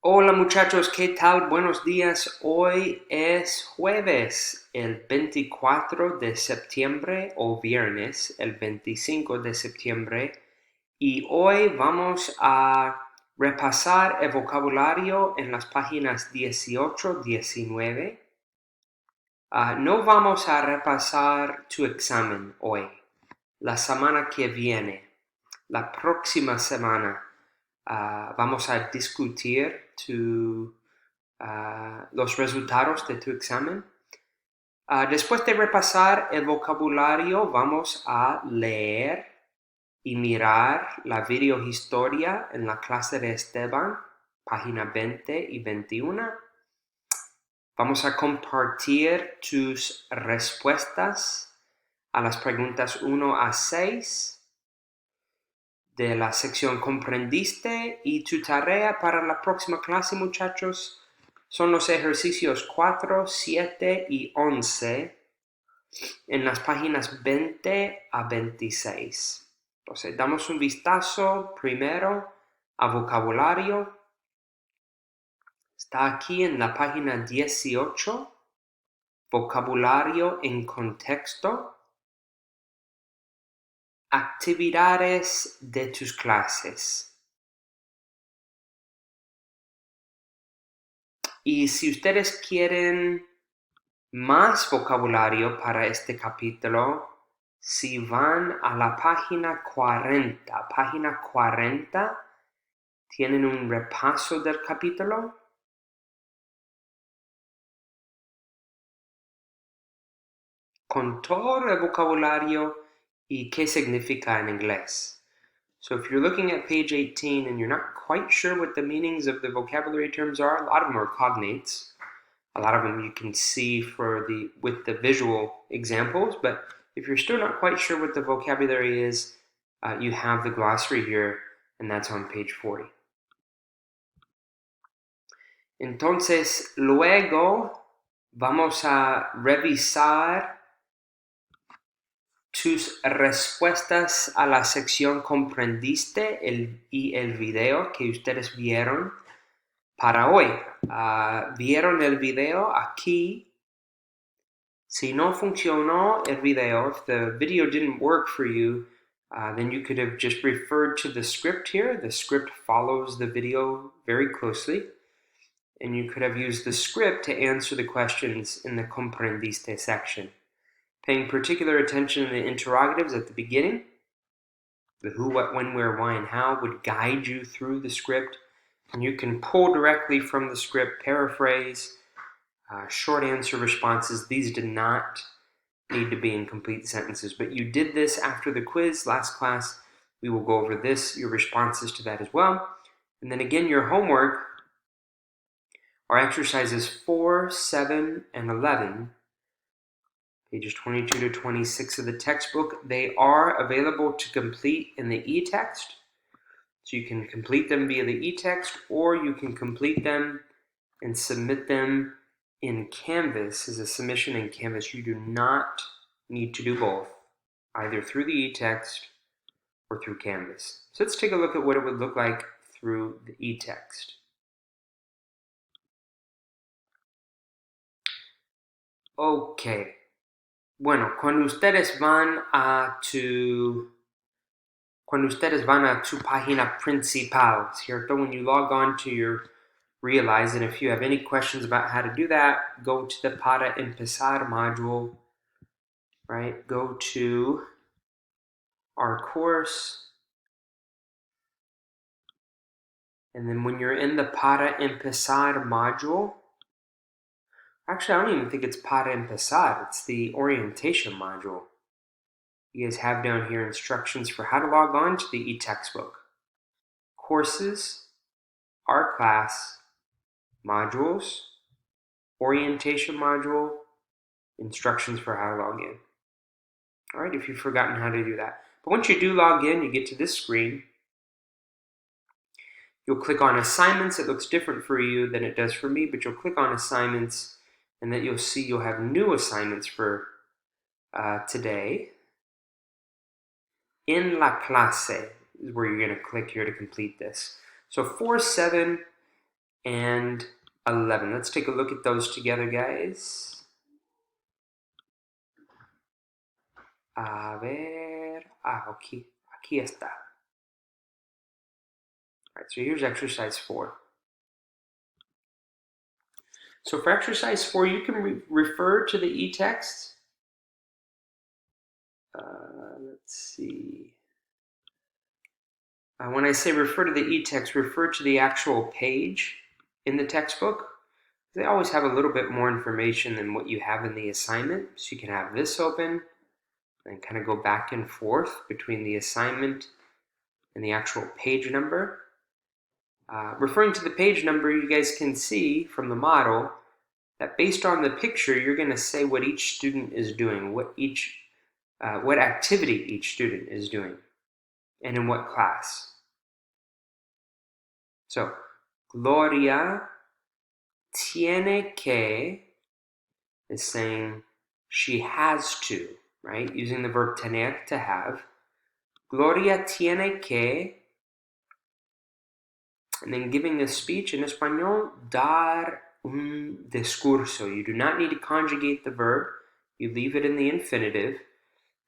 Hola muchachos, ¿qué tal? Buenos días. Hoy es jueves, el 24 de septiembre o viernes, el 25 de septiembre. Y hoy vamos a repasar el vocabulario en las páginas 18, 19. No vamos a repasar tu examen hoy. La semana que viene, la próxima semana, vamos a discutir los resultados de tu examen. Después de repasar el vocabulario, vamos a leer y mirar la videohistoria en la clase de Esteban, página 20 y 21. Vamos a compartir tus respuestas a las preguntas 1 a 6 de la sección ¿Comprendiste? Y tu tarea para la próxima clase, muchachos, son los ejercicios 4, 7 y 11 en las páginas 20 a 26. Entonces, damos un vistazo primero a vocabulario. Está aquí en la página 18, vocabulario en contexto, actividades de tus clases. Y si ustedes quieren más vocabulario para este capítulo, si van a la página 40, tienen un repaso del capítulo. Con todo el vocabulario y qué significa en inglés. So if you're looking at page 18 and you're not quite sure what the meanings of the vocabulary terms are, a lot of them are cognates. A lot of them you can see with the visual examples, but if you're still not quite sure what the vocabulary is, you have the glossary here, and that's on page 40. Entonces, luego vamos a revisar tus respuestas a la sección ¿Comprendiste? Y el video que ustedes vieron para hoy. ¿Vieron el video aquí? Si no funcionó el video, if the video didn't work for you, then you could have just referred to the script here. The script follows the video very closely. And you could have used the script to answer the questions in the comprendiste section. Paying particular attention to the interrogatives at the beginning. The who, what, when, where, why, and how would guide you through the script. And you can pull directly from the script, paraphrase, short answer responses. These did not need to be in complete sentences, but you did this after the quiz last class. We will go over this, your responses to that as well. And then again, your homework are exercises 4, 7, and 11, pages 22 to 26 of the textbook. They are available to complete in the e-text. So you can complete them via the e-text, or you can complete them and submit them in Canvas as a submission in Canvas. You do not need to do both, either through the e-text or through Canvas. So let's take a look at what it would look like through the e-text. Ok. Bueno, cuando ustedes van a tu página principal, ¿cierto? When you log on to your Realize, and if you have any questions about how to do that, go to the Para Empezar module, right? Go to our course, and then when you're in the Para Empezar module, actually I don't even think it's Para Empezar, it's the orientation module. You guys have down here instructions for how to log on to the e-textbook. Courses, our class, modules, orientation module, instructions for how to log in. All right, if you've forgotten how to do that. But once you do log in, you get to this screen. You'll click on assignments. It looks different for you than it does for me, but you'll click on assignments, and then you'll see you'll have new assignments for today. En la clase is where you're going to click here to complete this. So 4, 7, and 11. Let's take a look at those together, guys. A ver, aquí está. All right, so here's exercise 4. So for exercise 4, you can refer to the e-text. Let's see. When I say refer to the e-text, refer to the actual page in the textbook. They always have a little bit more information than what you have in the assignment. So you can have this open and kind of go back and forth between the assignment and the actual page number. Referring to the page number, you guys can see from the model that based on the picture, you're going to say what each student is doing, what activity each student is doing, and in what class. So, Gloria tiene que is saying she has to, right? Using the verb tener, to have. Gloria tiene que, and then giving a speech in español, dar un discurso. You do not need to conjugate the verb. You leave it in the infinitive,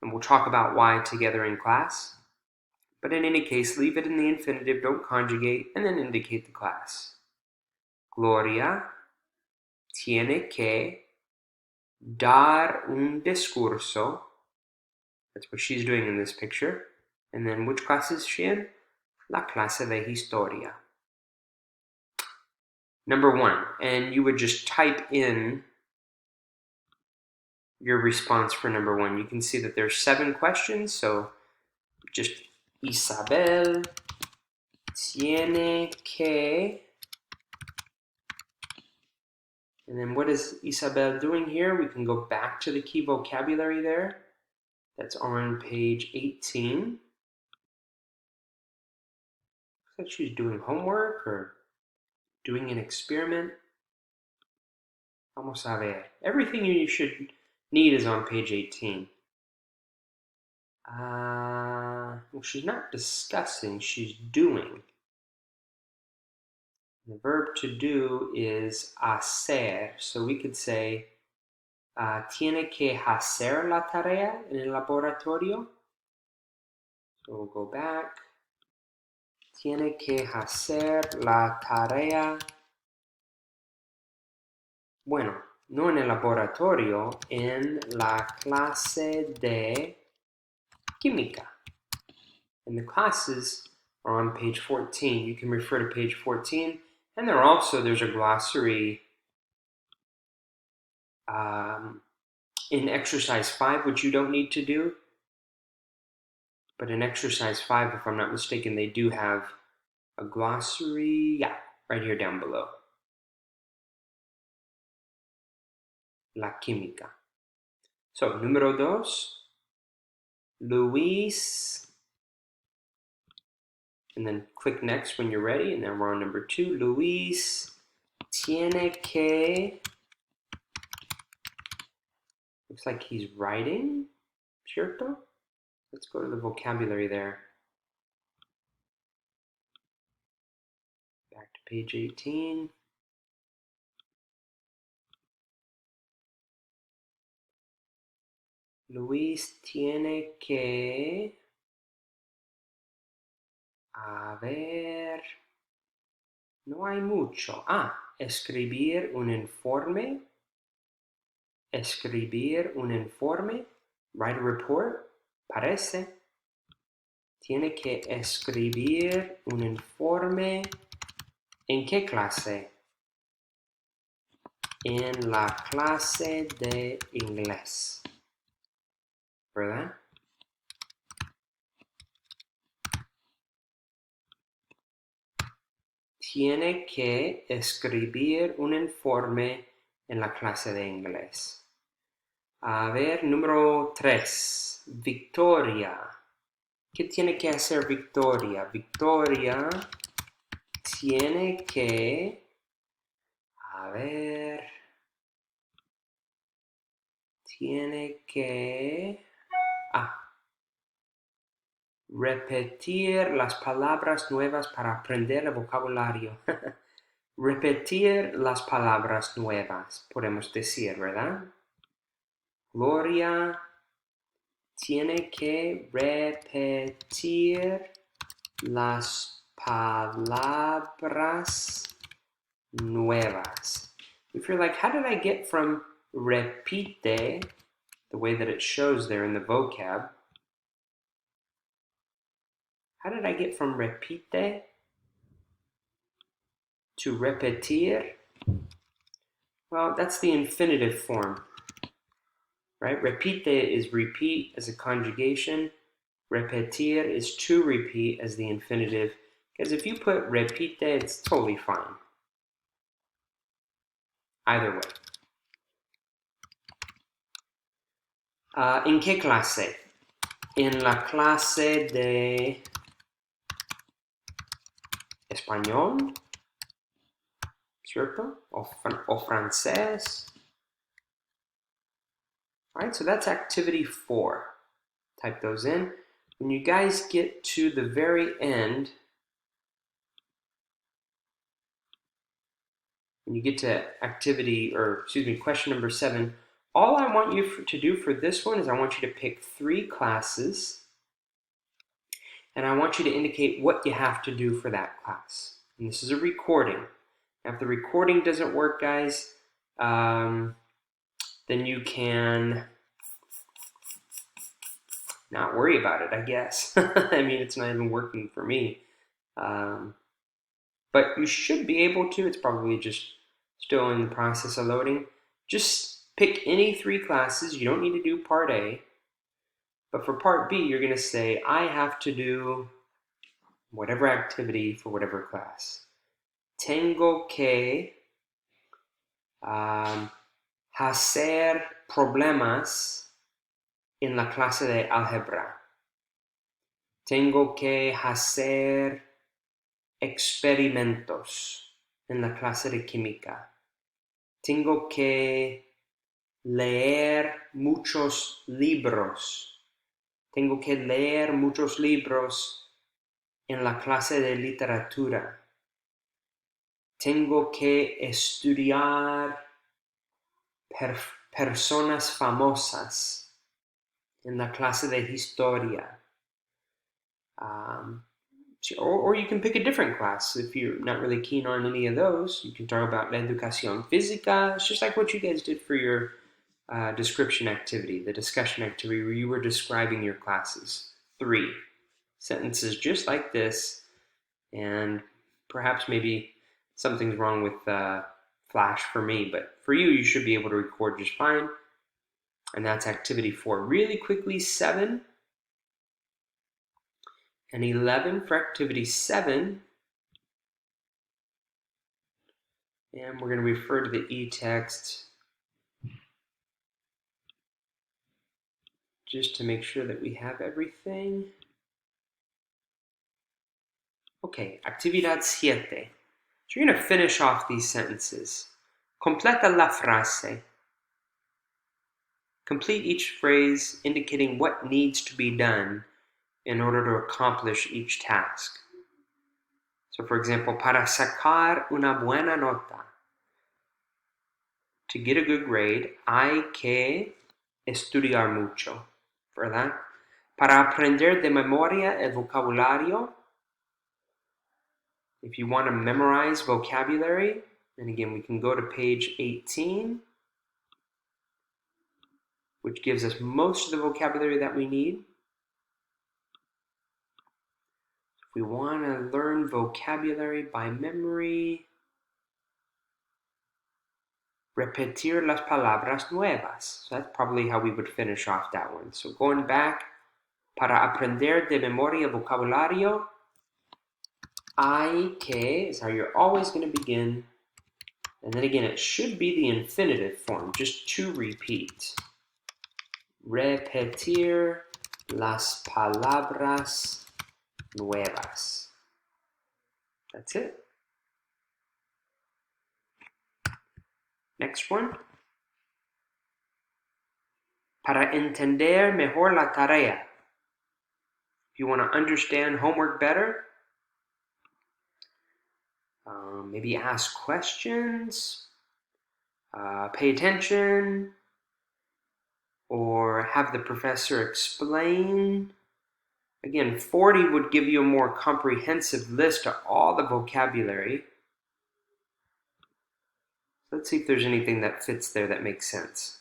and we'll talk about why together in class. But in any case, leave it in the infinitive, don't conjugate, and then indicate the class. Gloria tiene que dar un discurso. That's what she's doing in this picture. And then which class is she in? La clase de historia. Number 1, and you would just type in your response for number 1. You can see that there's 7 questions, so just Isabel tiene que, and then what is Isabel doing here? We can go back to the key vocabulary there. That's on page 18. Looks like she's doing homework or doing an experiment. Vamos a ver. Everything you should need is on page 18. Well, she's not discussing, she's doing. The verb to do is hacer. So we could say, tiene que hacer la tarea en el laboratorio. So we'll go back. Tiene que hacer la tarea. Bueno, no en el laboratorio, en la clase de química. And the classes are on page 14. You can refer to page 14. And there's a glossary in exercise 5, which you don't need to do. But in exercise 5, if I'm not mistaken, they do have a glossary. Yeah, right here down below. La química. So, número 2. Luis. And then click next when you're ready. And then we're on number 2. Luis tiene que. Looks like he's writing. ¿Cierto? Let's go to the vocabulary there. Back to page 18. Luis tiene que. A ver. No hay mucho. Escribir un informe. Escribir un informe. Write a report. Parece. Tiene que escribir un informe. ¿En qué clase? En la clase de inglés. ¿Verdad? Tiene que escribir un informe en la clase de inglés. A ver, número 3. Victoria. ¿Qué tiene que hacer Victoria? Victoria tiene que, tiene que, repetir las palabras nuevas para aprender el vocabulario. repetir las palabras nuevas, podemos decir, ¿verdad? Gloria tiene que repetir las palabras nuevas. If you're like, how did I get from repite, the way that it shows there in the vocab, how did I get from repite to repetir? Well, that's the infinitive form, right? Repite is repeat as a conjugation. Repetir is to repeat as the infinitive. Because if you put repite, it's totally fine. Either way. ¿En qué clase? En la clase de español, ¿cierto? O francés. All right, so that's activity 4. Type those in. When you guys get to the very end, when you get to question number 7, all I want you to do for this one is I want you to pick 3 classes, and I want you to indicate what you have to do for that class. And this is a recording. Now, if the recording doesn't work, guys, then you can not worry about it, I guess. I mean, it's not even working for me. But you should be able to. It's probably just still in the process of loading. Just pick any 3 classes. You don't need to do part A. But for part B, you're going to say, I have to do whatever activity for whatever class. Tengo que hacer problemas en la clase de álgebra. Tengo que hacer experimentos en la clase de química. Tengo que leer muchos libros. Tengo que leer muchos libros en la clase de literatura. Tengo que estudiar personas famosas en la clase de historia. Or you can pick a different class if you're not really keen on any of those. You can talk about la educación física. It's just like what you guys did for your description activity, the discussion activity where you were describing your classes. 3 sentences just like this, and perhaps maybe something's wrong with Flash for me, but for you, you should be able to record just fine. And that's activity 4. Really quickly, 7 and 11 for activity 7. And we're going to refer to the e-text just to make sure that we have everything. Okay, actividad 7. So you're going to finish off these sentences. Completa la frase. Complete each phrase indicating what needs to be done in order to accomplish each task. So for example, para sacar una buena nota. To get a good grade, hay que estudiar mucho, ¿verdad? Para aprender de memoria el vocabulario. If you want to memorize vocabulary, and again, we can go to page 18, which gives us most of the vocabulary that we need. If we want to learn vocabulary by memory, repetir las palabras nuevas. So that's probably how we would finish off that one. So going back, para aprender de memoria vocabulario, hay que is how you're always going to begin. And then again, it should be the infinitive form, just to repeat. Repetir las palabras nuevas. That's it. Next one. Para entender mejor la tarea. If you want to understand homework better, Maybe ask questions, pay attention, or have the professor explain. Again, 40 would give you a more comprehensive list of all the vocabulary. Let's see if there's anything that fits there that makes sense.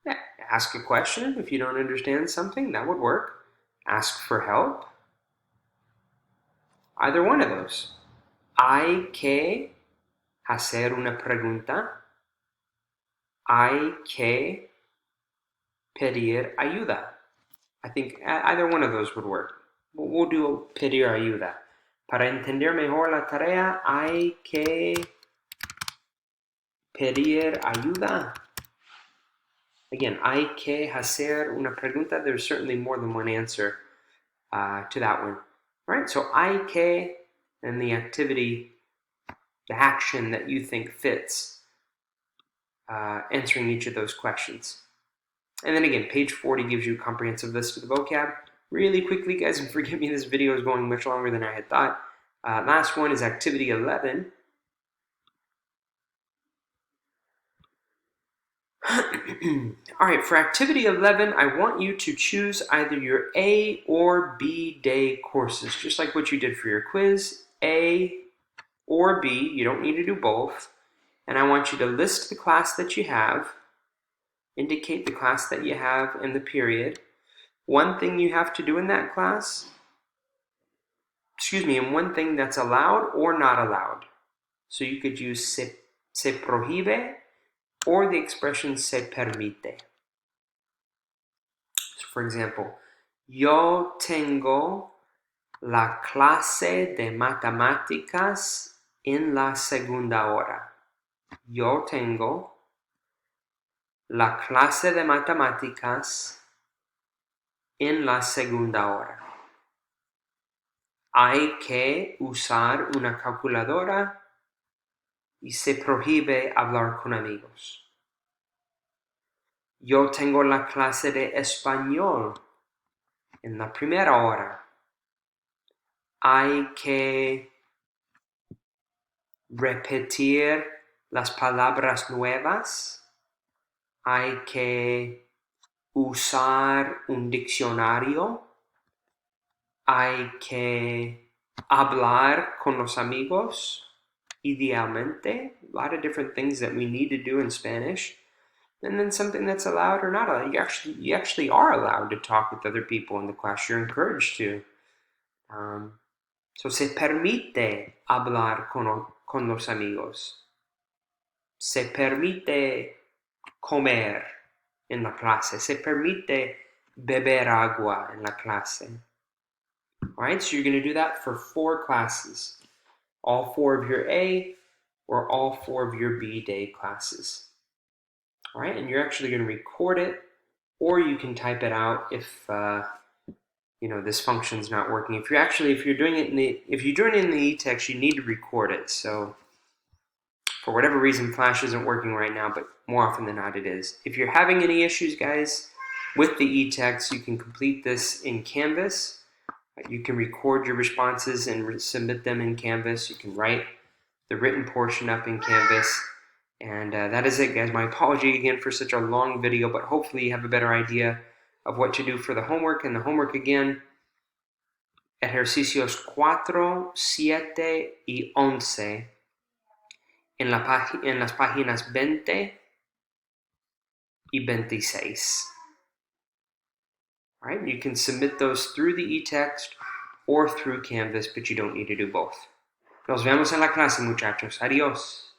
Yeah, ask a question if you don't understand something, that would work. Ask for help. Either one of those. Hay que hacer una pregunta. Hay que pedir ayuda. I think either one of those would work. We'll do pedir ayuda. Para entender mejor la tarea, hay que pedir ayuda. Again, hay que hacer una pregunta. There's certainly more than one answer to that one. All right, so hay que, and the activity, the action that you think fits answering each of those questions. And then again, page 40 gives you a comprehensive list of the vocab. Really quickly, guys, and forgive me, this video is going much longer than I had thought. Last one is activity 11. All right, for activity 11, I want you to choose either your A or B day courses, just like what you did for your quiz, A or B. You don't need to do both. And I want you to list the class that you have, indicate the class that you have in the period. One thing you have to do in that class, and one thing that's allowed or not allowed. So you could use se prohíbe or the expression se permite. So for example, yo tengo la clase de matemáticas en la segunda hora. Yo tengo la clase de matemáticas en la segunda hora. Hay que usar una calculadora y se prohíbe hablar con amigos. Yo tengo la clase de español en la primera hora. Hay que repetir las palabras nuevas. Hay que usar un diccionario. Hay que hablar con los amigos. Idealmente, a lot of different things that we need to do in Spanish. And then something that's allowed or not allowed. You actually are allowed to talk with other people in the class. You're encouraged to. So se permite hablar con los amigos. Se permite comer en la clase. Se permite beber agua en la clase. All right, so you're going to do that for 4 classes. All 4 of your A or all 4 of your B day classes. All right, and you're actually going to record it, or you can type it out if this function's not working. If you're doing it if you join in the e-text, you need to record it. So for whatever reason, Flash isn't working right now, but more often than not, it is. If you're having any issues, guys, with the e-text, you can complete this in Canvas. You can record your responses and submit them in Canvas. You can write the written portion up in Canvas. And that is it, guys. My apology again for such a long video, but hopefully you have a better idea of what to do for the homework. And the homework again, ejercicios 4, 7 y 11 en las páginas 20 y 26. All right, you can submit those through the e-text or through Canvas, but you don't need to do both. Nos vemos en la clase, muchachos. Adiós.